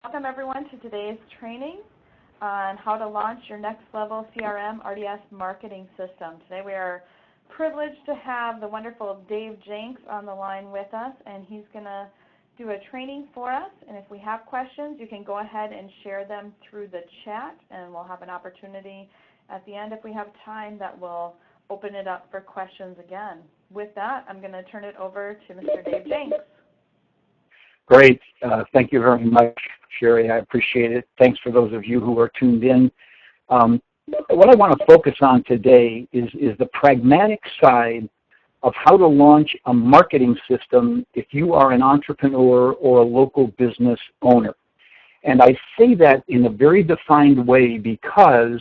Welcome everyone to today's training on how to launch your next level CRM RDS marketing system. Today we are privileged to have the wonderful Dave Jenks on the line with us, and he's going to do a training for us. And if we have questions, you can go ahead and share them through the chat, and we'll have an opportunity at the end, if we have time, that we'll open it up for questions again. With that, I'm going to turn it over to Mr. Dave Jenks. Great. Thank you very much, Sherry. I appreciate it. Thanks for those of you who are tuned in. What I want to focus on today is the pragmatic side of how to launch a marketing system if you are an entrepreneur or a local business owner. And I say that in a very defined way because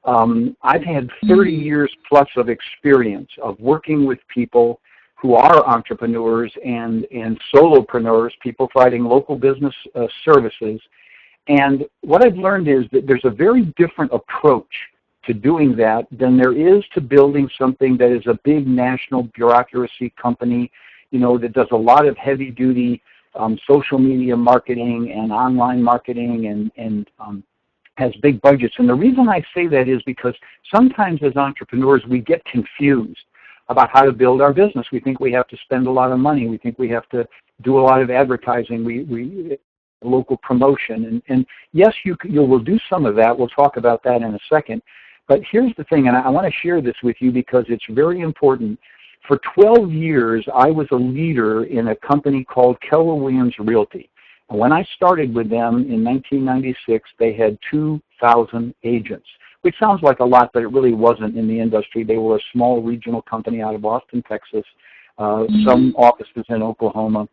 I've had 30 years plus of experience of working with people who are entrepreneurs and solopreneurs, people providing local business services. And what I've learned is that there's a very different approach to doing that than there is to building something that is a big national bureaucracy company, that does a lot of heavy-duty social media marketing and online marketing and has big budgets. And the reason I say that is because sometimes as entrepreneurs we get confused about how to build our business. We think we have to spend a lot of money. We think we have to do a lot of advertising. We local promotion. And yes, you will do some of that. We'll talk about that in a second. But here's the thing, and I want to share this with you because it's very important. For 12 years, I was a leader in a company called Keller Williams Realty. And when I started with them in 1996, they had 2,000 agents, which sounds like a lot, but it really wasn't in the industry. They were a small regional company out of Austin, Texas, some offices in Oklahoma.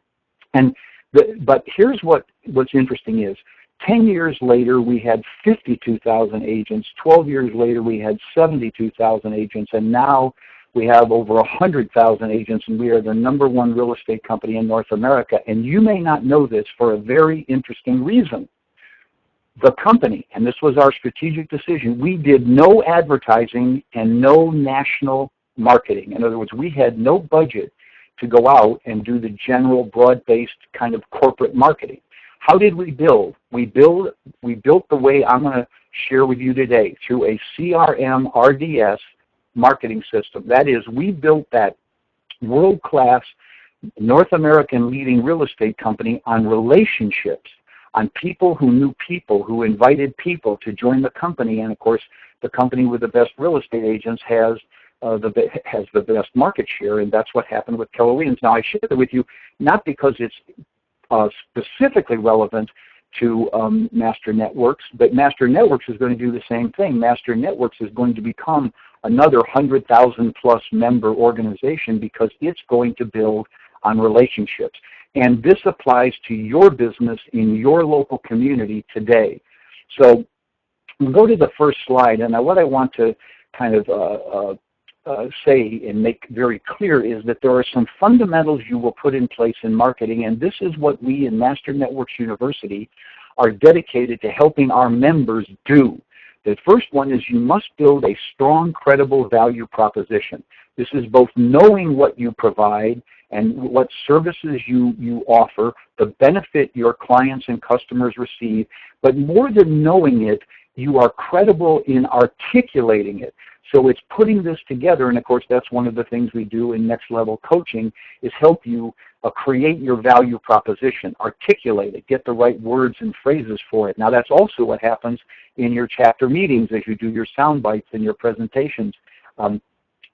But here's what's interesting is, 10 years later, we had 52,000 agents. 12 years later, we had 72,000 agents. And now we have over 100,000 agents, and we are the #1 real estate company in North America. And you may not know this for a very interesting reason. The company, and this was our strategic decision, we did no advertising and no national marketing. In other words, we had no budget to go out and do the general broad-based kind of corporate marketing. How did we build? We built the way I'm going to share with you today through a CRM RDS marketing system. That is, we built that world-class North American leading real estate company on relationships, on people who knew people, who invited people to join the company. And of course, the company with the best real estate agents has the best market share, and that's what happened with Keller Williams. Now, I share it with you not because it's specifically relevant to Master Networks, but Master Networks is going to do the same thing. Master Networks is going to become another 100,000 plus member organization because it's going to build on relationships. And this applies to your business in your local community today. So we'll go to the first slide, and what I want to kind of say and make very clear is that there are some fundamentals you will put in place in marketing, and this is what we in Master Networks University are dedicated to helping our members do. The first one is you must build a strong, credible value proposition. This is both knowing what you provide and what services you offer, the benefit your clients and customers receive, but more than knowing it, you are credible in articulating it. So it's putting this together, and of course that's one of the things we do in Next Level Coaching is help you create your value proposition, articulate it, get the right words and phrases for it. Now that's also what happens in your chapter meetings as you do your sound bites and your presentations.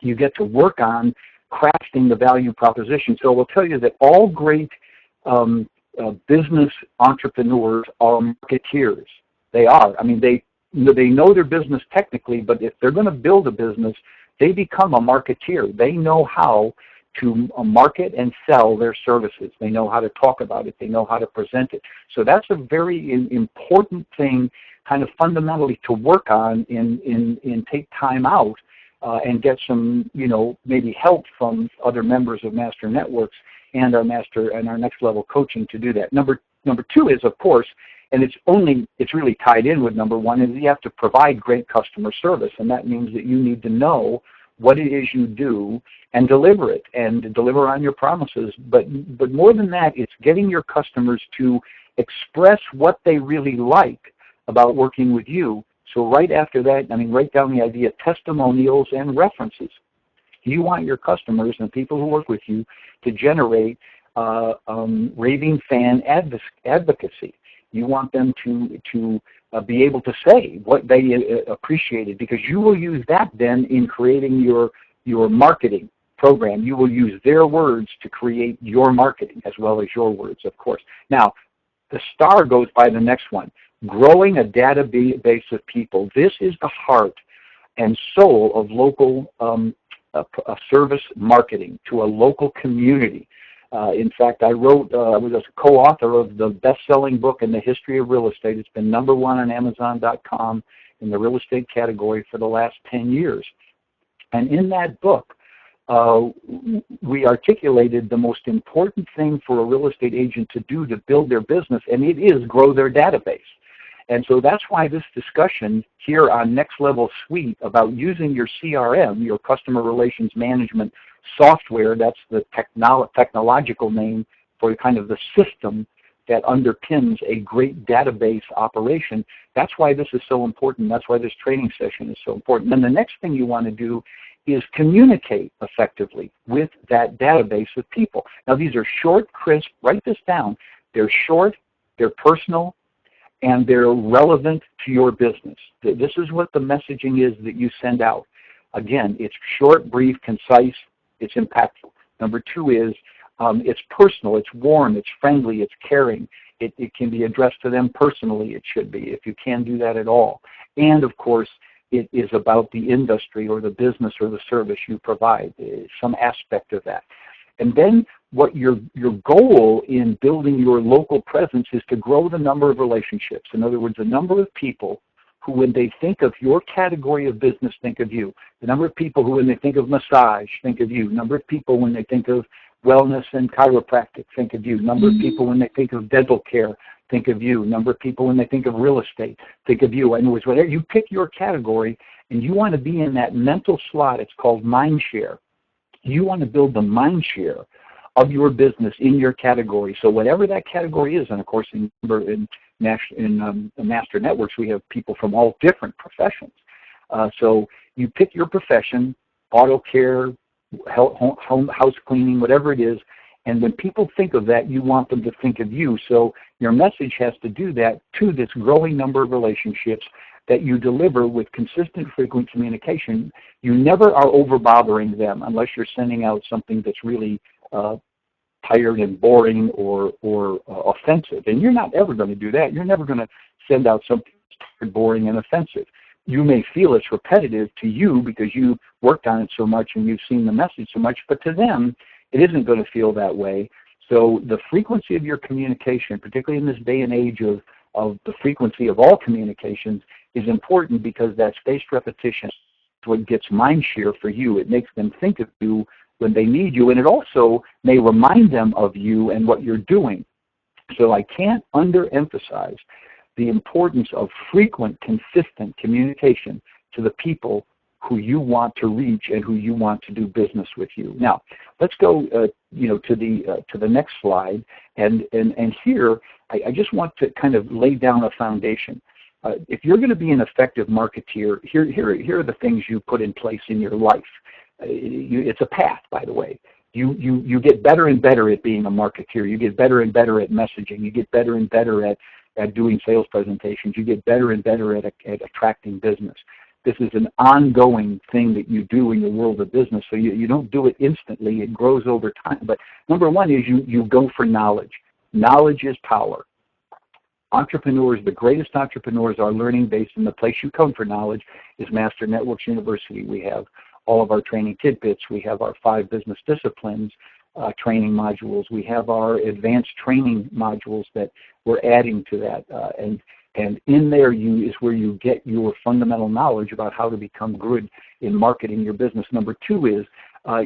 You get to work on crafting the value proposition. So I will tell you that all great business entrepreneurs are marketeers. They are. I mean, they know their business technically, but if they're going to build a business, they become a marketeer. They know how to market and sell their services. They know how to talk about it. They know how to present it. So that's a very important thing, kind of fundamentally to work on and take time out and get some, maybe help from other members of Master Networks and our Next Level Coaching to do that. Number two is, of course, and it's really tied in with number one, is you have to provide great customer service, and that means that you need to know what it is you do and deliver it and deliver on your promises. But more than that, it's getting your customers to express what they really like about working with you. So right after that, write down the idea, testimonials and references. You want your customers and people who work with you to generate raving fan advocacy. You want them to be able to say what they appreciated, because you will use that then in creating your marketing program. You will use their words to create your marketing as well as your words, of course. Now, the star goes by the next one, growing a database of people. This is the heart and soul of local service marketing to a local community. In fact, I was a co-author of the best-selling book in the history of real estate. It's been #1 on Amazon.com in the real estate category for the last 10 years. And in that book, we articulated the most important thing for a real estate agent to do to build their business, and it is grow their database. And so that's why this discussion here on Next Level Suite about using your CRM, your Customer Relations Management software, that's the technological name for kind of the system that underpins a great database operation. That's why this is so important. That's why this training session is so important. And the next thing you want to do is communicate effectively with that database of people. Now, these are short, crisp, write this down. They're short, they're personal, and they're relevant to your business. This is what the messaging is that you send out. Again, it's short, brief, concise, it's impactful. Number 2 is it's personal, it's warm, it's friendly, it's caring. It can be addressed to them personally, it should be, if you can do that at all. And of course, it is about the industry or the business or the service you provide, some aspect of that. And then what your goal in building your local presence is to grow the number of relationships. In other words, the number of people who, when they think of your category of business, think of you. The number of people who, when they think of massage, think of you. Number of people, when they think of wellness and chiropractic, think of you. Number of people, when they think of dental care, think of you. Number of people, when they think of real estate, think of you. In other words, whatever you pick your category, and you want to be in that mental slot. It's called mind share. You want to build the mind share of your business in your category. So whatever that category is, and of course in Master Networks we have people from all different professions. So you pick your profession, auto care, home house cleaning, whatever it is, and when people think of that, you want them to think of you. So your message has to do that to this growing number of relationships that you deliver with consistent, frequent communication. You never are over-bothering them unless you're sending out something that's really tired and boring or offensive. And you're not ever going to do that. You're never going to send out something that's tired, boring, and offensive. You may feel it's repetitive to you because you worked on it so much and you've seen the message so much, but to them, it isn't going to feel that way. So the frequency of your communication, particularly in this day and age of the frequency of all communications, is important because that spaced repetition is what gets mind share for you. It makes them think of you when they need you, and it also may remind them of you and what you're doing. So I can't underemphasize the importance of frequent, consistent communication to the people who you want to reach and who you want to do business with you. Now, let's go, to the next slide, and here I just want to kind of lay down a foundation. If you're going to be an effective marketeer, here are the things you put in place in your life. It's a path, by the way. You get better and better at being a marketeer. You get better and better at messaging. You get better and better at doing sales presentations. You get better and better at attracting business. This is an ongoing thing that you do in the world of business, so you don't do it instantly. It grows over time. But number one is you go for knowledge. Knowledge is power. Entrepreneurs, the greatest entrepreneurs, are learning based in the place you come for knowledge is Master Networks University. We have all of our training tidbits. We have our 5 business disciplines training modules. We have our advanced training modules that we're adding to that. And in there is where you get your fundamental knowledge about how to become good in marketing your business. Number 2 is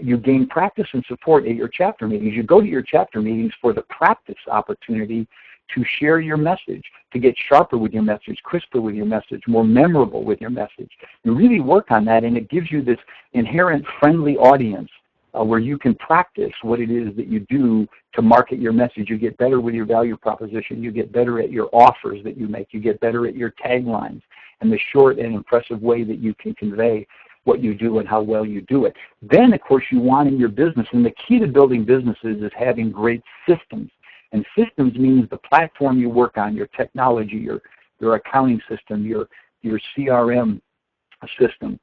you gain practice and support at your chapter meetings. You go to your chapter meetings for the practice opportunity to share your message, to get sharper with your message, crisper with your message, more memorable with your message. You really work on that, and it gives you this inherent friendly audience where you can practice what it is that you do to market your message. You get better with your value proposition. You get better at your offers that you make. You get better at your taglines and the short and impressive way that you can convey what you do and how well you do it. Then, of course, you want in your business, and the key to building businesses is having great systems. And systems means the platform you work on, your technology, your accounting system, your CRM system,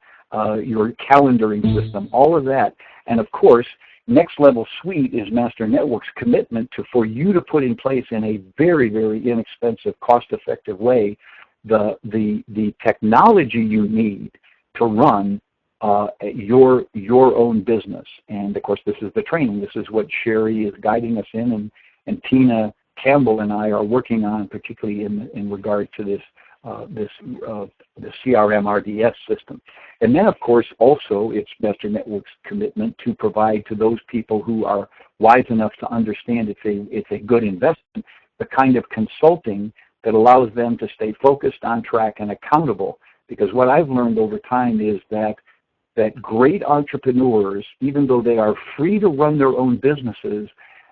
your calendaring system, all of that. And of course, Next Level Suite is Master Network's commitment for you to put in place in a very, very inexpensive, cost-effective way the technology you need to run your own business. And of course, this is the training. This is what Sherry is guiding us in, and Tina Campbell and I are working on, particularly in regard to this the CRM RDS system. And then, of course, also it's Master Network's commitment to provide to those people who are wise enough to understand it's a good investment, the kind of consulting that allows them to stay focused, on track, and accountable. Because what I've learned over time is that great entrepreneurs, even though they are free to run their own businesses,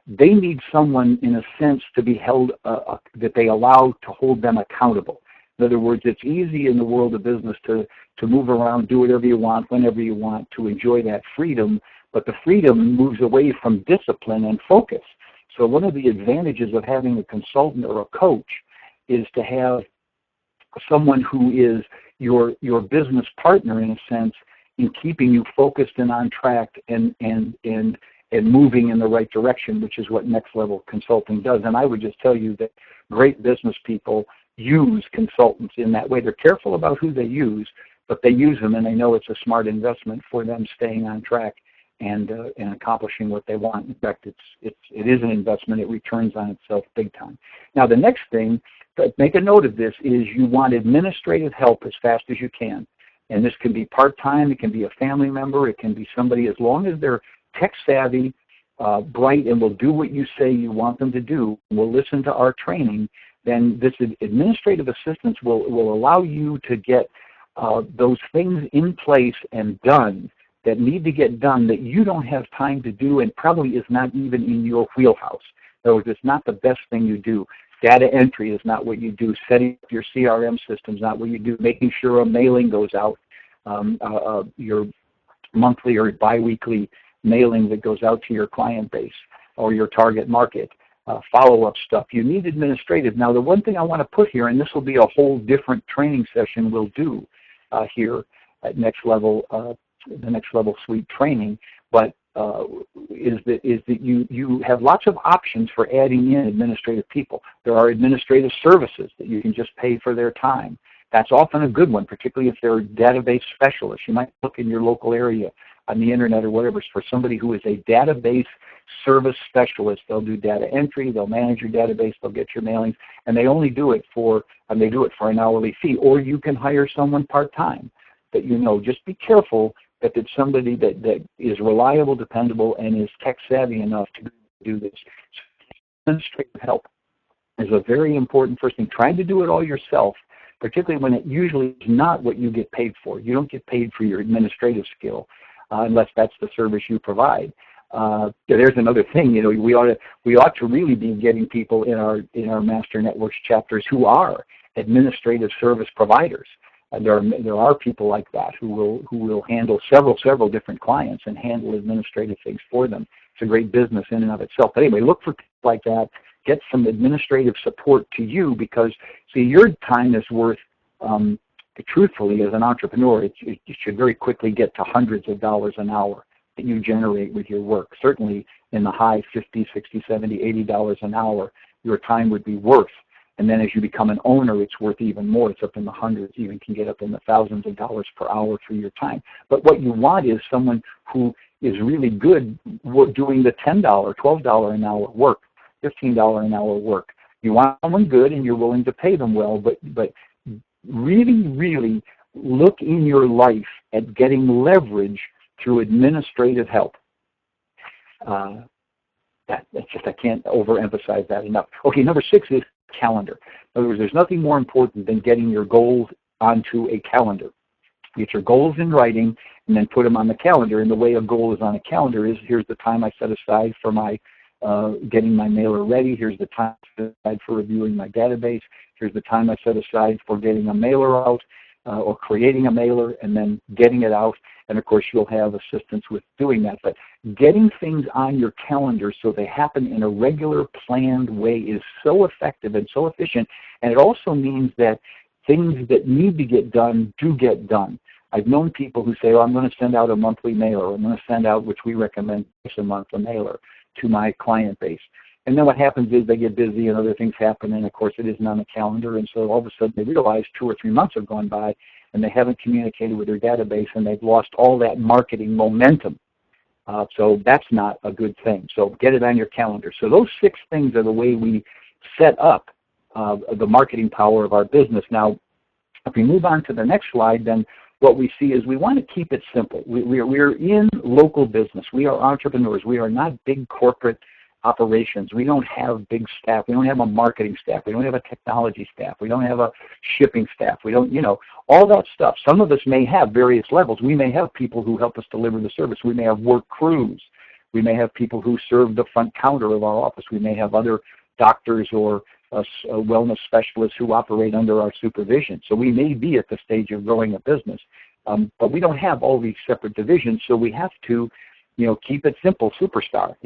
they need someone, in a sense, to be held, that they allow to hold them accountable. In other words, it's easy in the world of business to move around, do whatever you want, whenever you want, to enjoy that freedom, but the freedom moves away from discipline and focus. So one of the advantages of having a consultant or a coach is to have someone who is your business partner, in a sense, in keeping you focused and on track and moving in the right direction, which is what Next Level Consulting does. And I would just tell you that great business people use consultants in that way. They're careful about who they use, but they use them, and they know it's a smart investment for them staying on track and accomplishing what they want. In fact, it is an investment. It returns on itself big time. Now, the next thing, make a note of this, is you want administrative help as fast as you can. And this can be part-time. It can be a family member. It can be somebody, as long as they're tech-savvy, bright, and will do what you say you want them to do, will listen to our training, then this administrative assistance will allow you to get those things in place and done that need to get done that you don't have time to do and probably is not even in your wheelhouse. In other words, it's not the best thing you do. Data entry is not what you do. Setting up your CRM system is not what you do. Making sure a mailing goes out, your monthly or biweekly mailing that goes out to your client base or your target market, follow-up stuff. You need administrative. Now, the one thing I want to put here, and this will be a whole different training session we'll do here at Next Level, the Next Level Suite training, but is that you have lots of options for adding in administrative people. There are administrative services that you can just pay for their time. That's often a good one, particularly if they're database specialists. You might look in your local area on the internet or whatever for somebody who is a database service specialist. They'll do data entry, they'll manage your database, they'll get your mailings, and they only do it for an hourly fee. Or you can hire someone part-time that you know. Just be careful that it's somebody that is reliable, dependable, and is tech-savvy enough to do this. Administrative help is a very important first thing. Trying to do it all yourself, particularly when it usually is not what you get paid for. You don't get paid for your administrative skill unless that's the service you provide. There's another thing. You know, we ought to really be getting people in our Master Networks chapters who are administrative service providers. There are people like that who will handle several different clients and handle administrative things for them. It's a great business in and of itself. But anyway, look for people like that. Get some administrative support to you, because, see, your time is worth, truthfully, as an entrepreneur, it should very quickly get to hundreds of dollars an hour that you generate with your work. Certainly in the high $50, $60, $70, $80 an hour, your time would be worth. And then as you become an owner, it's worth even more. It's up in the hundreds, even can get up in the thousands of dollars per hour for your time. But what you want is someone who is really good doing the $10, $12 an hour work, $15 an hour work. You want someone good, and you're willing to pay them well, but really, really look in your life at getting leverage through administrative help. That's just, I can't overemphasize that enough. Okay, number 6 is calendar. In other words, there's nothing more important than getting your goals onto a calendar. Get your goals in writing and then put them on the calendar. And the way a goal is on a calendar is, here's the time I set aside for my getting my mailer ready. Here's the time I set aside for reviewing my database. Here's the time I set aside for getting a mailer out or creating a mailer and then getting it out. And of course, you'll have assistance with doing that. But getting things on your calendar so they happen in a regular, planned way is so effective and so efficient. And it also means that things that need to get done do get done. I've known people who say, oh, I'm going to send out a monthly mailer. I'm going to send out, which we recommend, twice a month, a mailer to my client base. And then what happens is they get busy and other things happen, and of course it isn't on the calendar, and so all of a sudden they realize 2 or 3 months have gone by and they haven't communicated with their database and they've lost all that marketing momentum. So that's not a good thing. So get it on your calendar. So those 6 things are the way we set up the marketing power of our business. Now, if we move on to the next slide, then what we see is we want to keep it simple. We're in local business. We are entrepreneurs. We are not big corporate operations. We don't have big staff. We don't have a marketing staff. We don't have a technology staff. We don't have a shipping staff. We don't, all that stuff. Some of us may have various levels. We may have people who help us deliver the service. We may have work crews. We may have people who serve the front counter of our office. We may have other doctors or wellness specialists who operate under our supervision. So we may be at the stage of growing a business, but we don't have all these separate divisions. So we have to, keep it simple, superstar.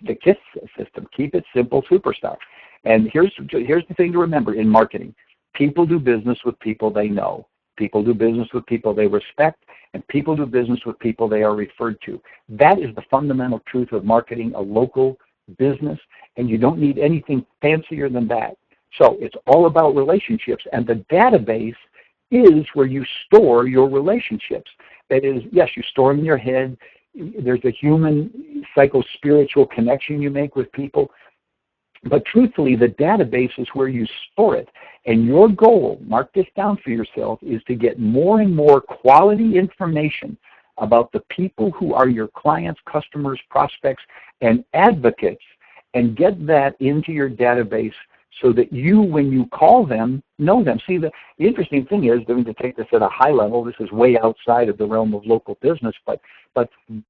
The KISS system, keep it simple, superstar. And here's the thing to remember in marketing: people do business with people they know. People do business with people they respect, and people do business with people they are referred to. That is the fundamental truth of marketing a local business, and you don't need anything fancier than that. So it's all about relationships, and the database is where you store your relationships. That is, yes, you store them in your head. There's a human psycho-spiritual connection you make with people, but truthfully, the database is where you store it. And your goal, mark this down for yourself, is to get more and more quality information about the people who are your clients, customers, prospects, and advocates, and get that into your database so that you, when you call them, know them. See, the interesting thing is, to take this at a high level, this is way outside of the realm of local business, but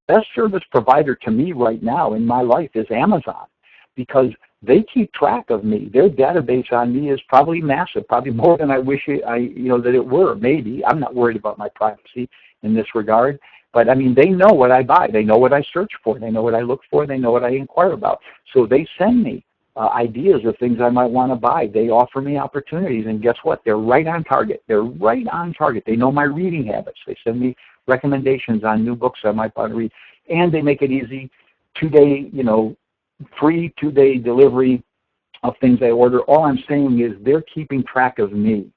best service provider to me right now in my life is Amazon, because they keep track of me. Their database on me is probably massive, probably more than I wish that it were. Maybe. I'm not worried about my privacy in this regard. But they know what I buy. They know what I search for. They know what I look for. They know what I inquire about. So they send me ideas of things I might want to buy. They offer me opportunities, and guess what? They're right on target. They're right on target. They know my reading habits. They send me recommendations on new books I might want to read, and they make it easy. 2-day, free 2-day delivery of things I order. All I'm saying is they're keeping track of me.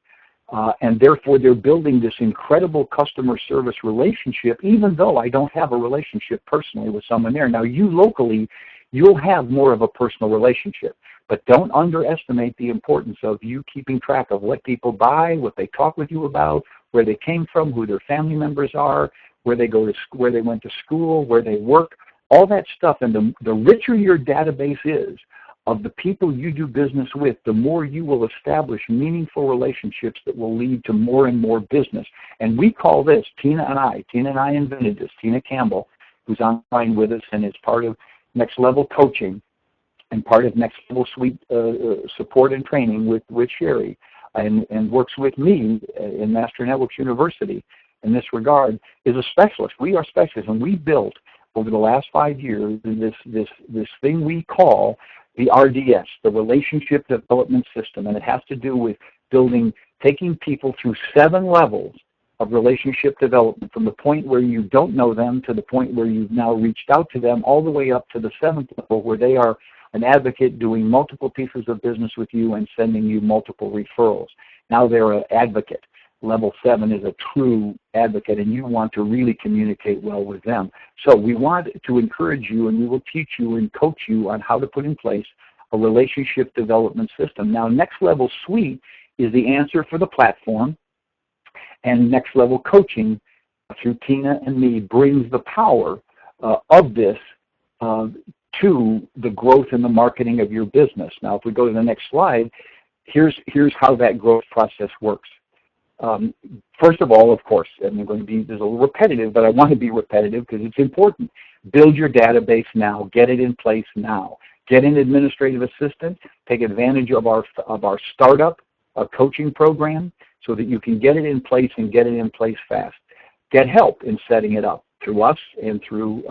And therefore, they're building this incredible customer service relationship, even though I don't have a relationship personally with someone there. Now, you locally, you'll have more of a personal relationship, but don't underestimate the importance of you keeping track of what people buy, what they talk with you about, where they came from, who their family members are, where they go to, where they went to school, where they work, all that stuff. And the richer your database is of the people you do business with, the more you will establish meaningful relationships that will lead to more and more business. And we call this, Tina and I invented this, Tina Campbell, who's online with us and is part of Next Level Coaching and part of Next Level Suite support and training with Sherry, and works with me in Master Networks University in this regard, is a specialist. We are specialists, and we built over the last 5 years this thing we call the RDS, the Relationship Development System, and it has to do with taking people through 7 levels of relationship development, from the point where you don't know them to the point where you've now reached out to them, all the way up to the 7th level where they are an advocate doing multiple pieces of business with you and sending you multiple referrals. Now they're an advocate. Level 7 is a true advocate, and you want to really communicate well with them. So we want to encourage you, and we will teach you and coach you on how to put in place a relationship development system. Now, Next Level Suite is the answer for the platform, and Next Level Coaching through Tina and me brings the power of this to the growth and the marketing of your business. Now, if we go to the next slide, here's how that growth process works. First of all, of course, and I'm going to be a little repetitive, but I want to be repetitive because it's important. Build your database now. Get it in place now. Get an administrative assistant. Take advantage of our startup coaching program so that you can get it in place and get it in place fast. Get help in setting it up through us and through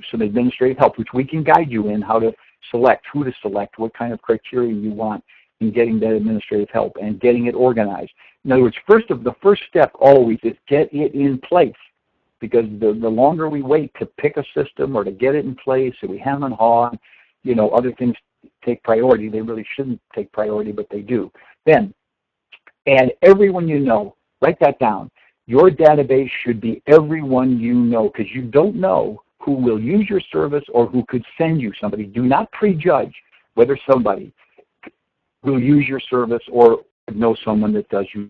some administrative help, which we can guide you in how to select, who to select, what kind of criteria you want in getting that administrative help and getting it organized. In other words, the first step always is get it in place, because the longer we wait to pick a system or to get it in place and we hem and haw, other things take priority. They really shouldn't take priority, but they do. Then add everyone you know. Write that down. Your database should be everyone you know, because you don't know who will use your service or who could send you somebody. Do not prejudge whether somebody will use your service or know someone that does you.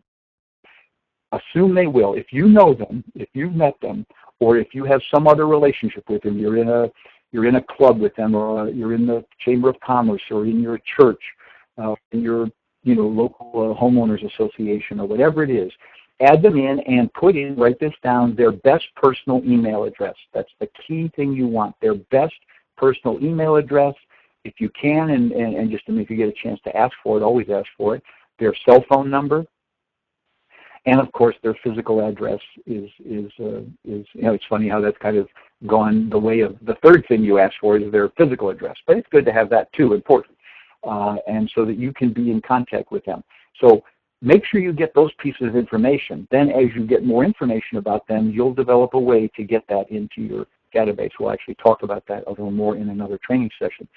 Assume they will. If you know them, if you've met them, or if you have some other relationship with them, you're in a club with them, or you're in the Chamber of Commerce, or in your church, in your local homeowners association, or whatever it is, add them in and write this down, their best personal email address. That's the key thing you want, their best personal email address. If you can, and just if you get a chance to ask for it, always ask for it, their cell phone number, and of course their physical address is it's funny how that's kind of gone the way of the third thing you ask for is their physical address, but it's good to have that too, important, and so that you can be in contact with them. So make sure you get those pieces of information. Then as you get more information about them, you'll develop a way to get that into your database. We'll actually talk about that a little more in another training session.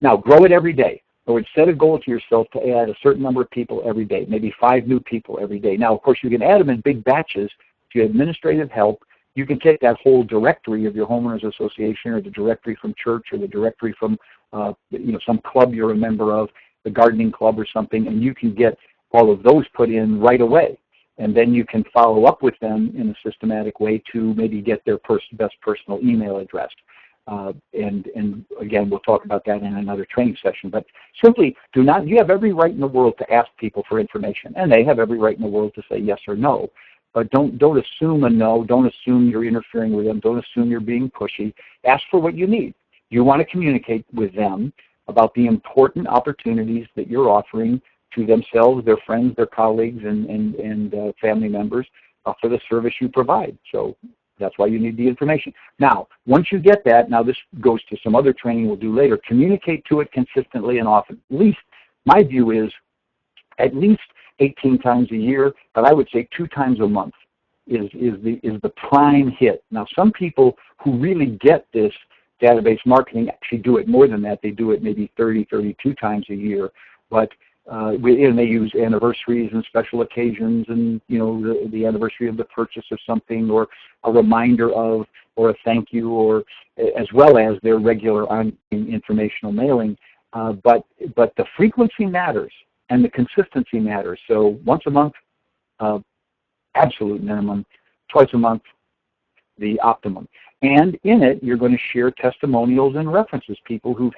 Now, grow it every day. Or set a goal to yourself to add a certain number of people every day, maybe 5 new people every day. Now, of course, you can add them in big batches. If you have administrative help, you can take that whole directory of your homeowners association, or the directory from church, or the directory from some club you're a member of, the gardening club or something, and you can get all of those put in right away. And then you can follow up with them in a systematic way to maybe get their best personal email address. And again, we'll talk about that in another training session. But simply you have every right in the world to ask people for information, and they have every right in the world to say yes or no. But don't assume a no. Don't assume you're interfering with them. Don't assume you're being pushy. Ask for what you need. You want to communicate with them about the important opportunities that you're offering to themselves, their friends, their colleagues, and family members for the service you provide. So that's why you need the information. Now, once you get that, now this goes to some other training we'll do later, communicate to it consistently and often. At least, my view is, at least 18 times a year, but I would say 2 times a month is the prime hit. Now, some people who really get this database marketing actually do it more than that. They do it maybe 30, 32 times a year, but and they use anniversaries and special occasions, and the anniversary of the purchase of something, or a reminder of, or a thank you, or as well as their regular informational mailing. But the frequency matters and the consistency matters. So once a month, absolute minimum. Twice a month, the optimum. And in it, you're going to share testimonials and references, people who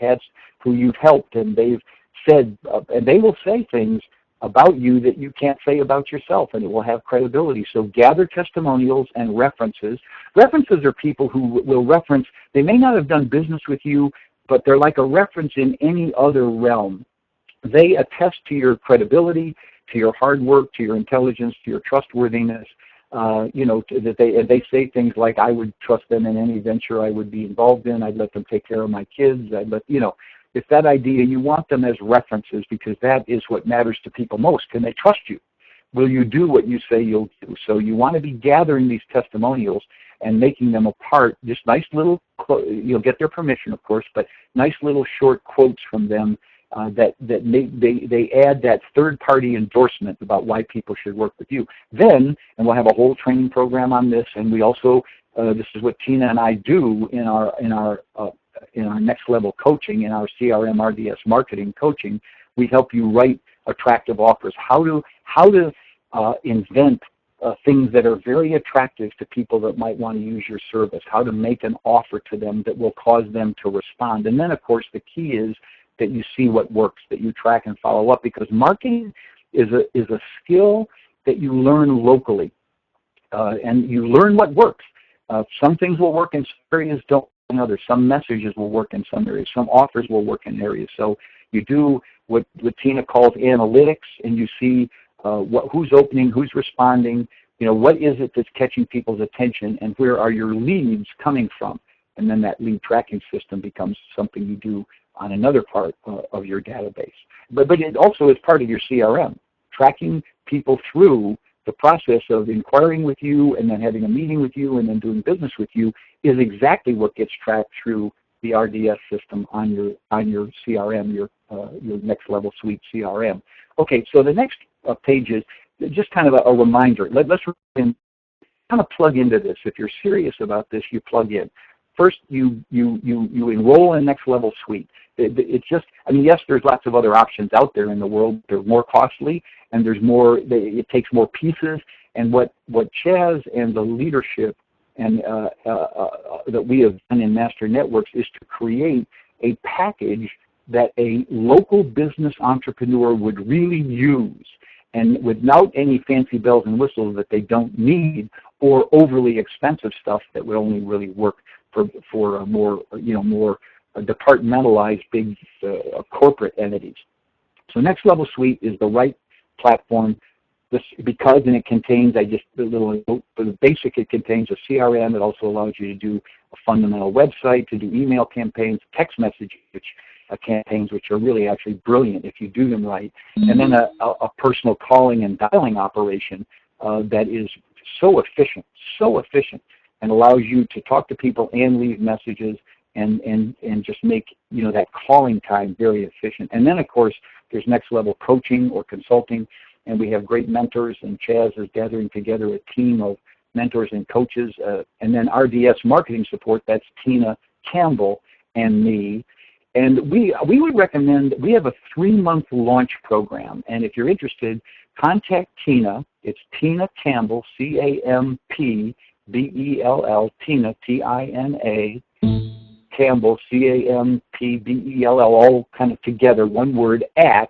you've helped, and they've said, and they will say things about you that you can't say about yourself, and it will have credibility. So gather testimonials and references. References are people who will reference, they may not have done business with you, but they're like a reference in any other realm. They attest to your credibility, to your hard work, to your intelligence, to your trustworthiness. That they say things like, I would trust them in any venture I would be involved in. I'd let them take care of my kids. It's that idea. You want them as references, because that is what matters to people most. Can they trust you? Will you do what you say you'll do? So you want to be gathering these testimonials and making them a part, just nice little, you'll get their permission, of course, but nice little short quotes from them that they add that third-party endorsement about why people should work with you. Then, and we'll have a whole training program on this, and we also, this is what Tina and I do in our next level coaching, in our CRM RDS marketing coaching. We help you write attractive offers, how to invent things that are very attractive to people that might want to use your service, how to make an offer to them that will cause them to respond. And then, of course, the key is that you see what works, that you track and follow up, because marketing is a skill that you learn locally, and you learn what works. Some things will work in some areas, don't in others. Some messages will work in some areas. Some offers will work in areas. So you do what Tina calls analytics, and you see who's opening, who's responding, what is it that's catching people's attention, and where are your leads coming from? And then that lead tracking system becomes something you do on another part of your database. But it also is part of your CRM. Tracking people through the process of inquiring with you and then having a meeting with you and then doing business with you is exactly what gets tracked through the RDS system on your CRM, your Next Level Suite CRM. Okay, so the next page is just kind of a reminder. Let's kind of plug into this. If you're serious about this, you plug in. First, you enroll in Next Level Suite. It's just, yes, there's lots of other options out there in the world. They're more costly, and there's more. It takes more pieces. And what Chaz and the leadership and that we have done in Master Networks is to create a package that a local business entrepreneur would really use, and without any fancy bells and whistles that they don't need, or overly expensive stuff that would only really work for a more departmentalized big corporate entities. So Next Level Suite is the right platform because it contains, for the basic, it contains a CRM. It also allows you to do a fundamental website, to do email campaigns, text message campaigns, which are really actually brilliant if you do them right, and then a personal calling and dialing operation that is so efficient, and allows you to talk to people and leave messages and just make that calling time very efficient. And then, of course, there's Next Level Coaching or Consulting, and we have great mentors, and Chaz is gathering together a team of mentors and coaches, and then RDS Marketing Support, that's Tina Campbell and me. And we would recommend, we have a 3-month launch program, and if you're interested, contact Tina. It's Tina Campbell, C-A-M-P-B-E-L-L, Tina, T-I-N-A, Campbell, C-A-M-P-B-E-L-L, all kind of together, one word, at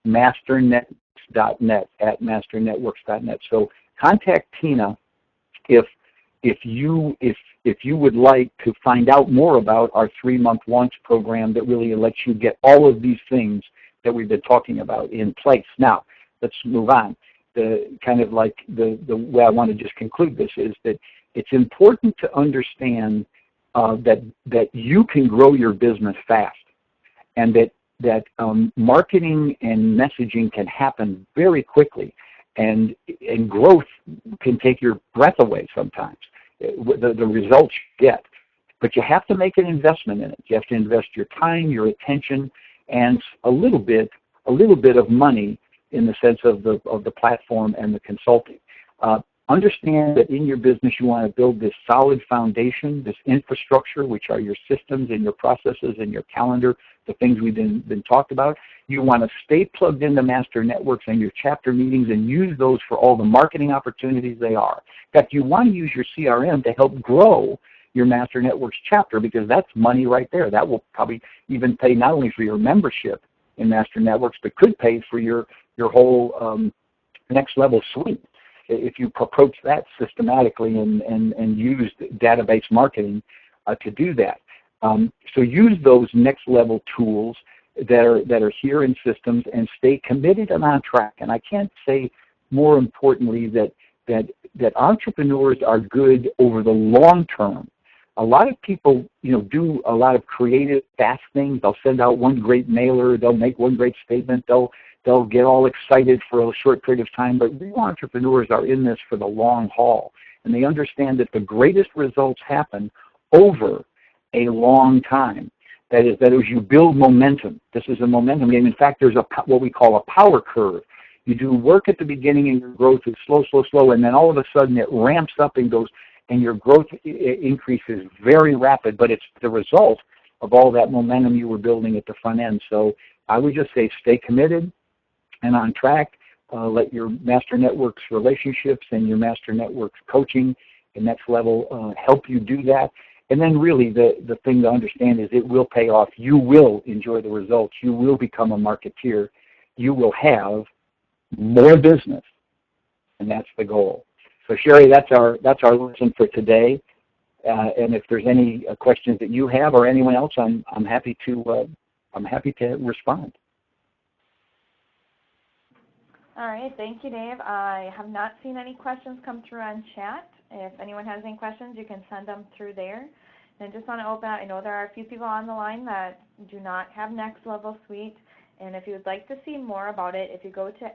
masternetworks.net, at masternetworks.net. So contact Tina if you would like to find out more about our 3-month launch program that really lets you get all of these things that we've been talking about in place. Now, let's move on. The way I want to just conclude this is that it's important to understand that you can grow your business fast, and that marketing and messaging can happen very quickly, and growth can take your breath away sometimes, the results you get. But you have to make an investment in it. You have to invest your time, your attention, and a little bit of money in the sense of the platform and the consulting. Understand that in your business you want to build this solid foundation, this infrastructure, which are your systems and your processes and your calendar, the things we've been talked about. You want to stay plugged into Master Networks and your chapter meetings and use those for all the marketing opportunities they are. In fact, you want to use your CRM to help grow your Master Networks chapter, because that's money right there. That will probably even pay not only for your membership in Master Networks, but could pay for your whole Next Level Suite, if you approach that systematically and use database marketing to do that. So use those next level tools that are here in systems, and stay committed and on track. And I can't say more importantly that entrepreneurs are good over the long term. A lot of people, do a lot of creative, fast things. They'll send out one great mailer. They'll make one great statement. They'll get all excited for a short period of time. But real entrepreneurs are in this for the long haul, and they understand that the greatest results happen over a long time. That is, as you build momentum. This is a momentum game. In fact, there's what we call a power curve. You do work at the beginning, and your growth is slow, and then all of a sudden it ramps up and goes, and your growth increase is very rapid, but it's the result of all that momentum you were building at the front end. So I would just say stay committed and on track. Let your Master Networks relationships and your Master Networks coaching and Next Level help you do that. And then really the thing to understand is it will pay off. You will enjoy the results. You will become a marketeer. You will have more business and that's the goal. So Sherry, that's our lesson for today. And if there's any questions that you have or anyone else, I'm happy to respond. All right, thank you, Dave. I have not seen any questions come through on chat. If anyone has any questions, you can send them through there. And I just want to open up, I know there are a few people on the line that do not have Next Level Suite, and if you would like to see more about it, if you go to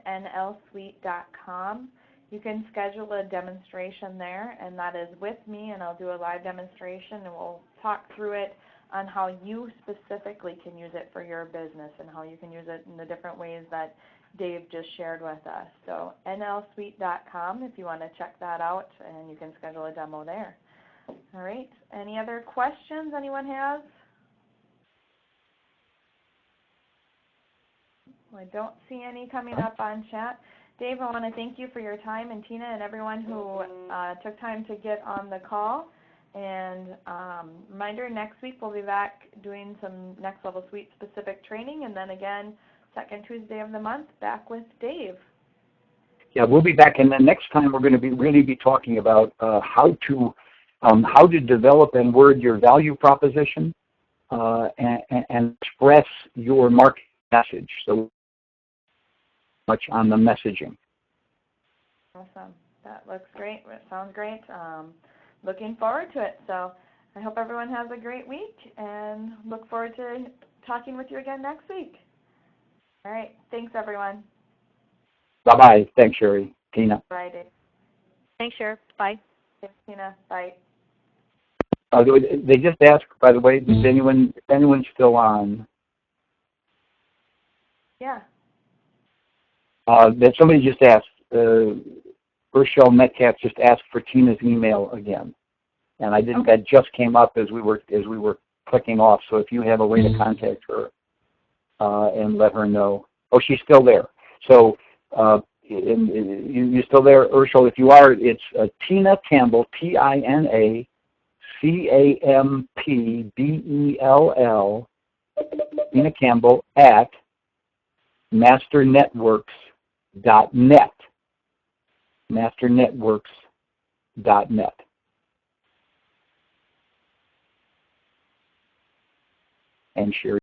nlsuite.com, you can schedule a demonstration there, and that is with me, and I'll do a live demonstration, and we'll talk through it on how you specifically can use it for your business and how you can use it in the different ways that Dave just shared with us. So nlsuite.com if you want to check that out, and you can schedule a demo there. All right, any other questions anyone has? I don't see any coming up on chat. Dave, I want to thank you for your time, and Tina and everyone who took time to get on the call. And reminder, next week we'll be back doing some Next Level Suite specific training, and then again, second Tuesday of the month, back with Dave. Yeah, we'll be back, and then next time we're going to really be talking about how to develop and word your value proposition and express your market message. So much on the messaging. Awesome. That looks great. It sounds great. Looking forward to it. So I hope everyone has a great week, and look forward to talking with you again next week. All right. Thanks, everyone. Bye-bye. Thanks, Sherry. Tina. Bye, Dave. Thanks, Sherry. Bye. Thanks, Tina. Bye. They just asked, by the way, is anyone still on? Yeah. That somebody just asked, Rochelle Metcalf just asked for Tina's email again, and I didn't. Okay. That just came up as we were clicking off. So if you have a way to contact her and let her know. Oh, she's still there. So you still there, Urshel? If you are, it's Tina Campbell, TinaCampbell, Tina Campbell at masternetworks.net. Masternetworks.net. And Sherry.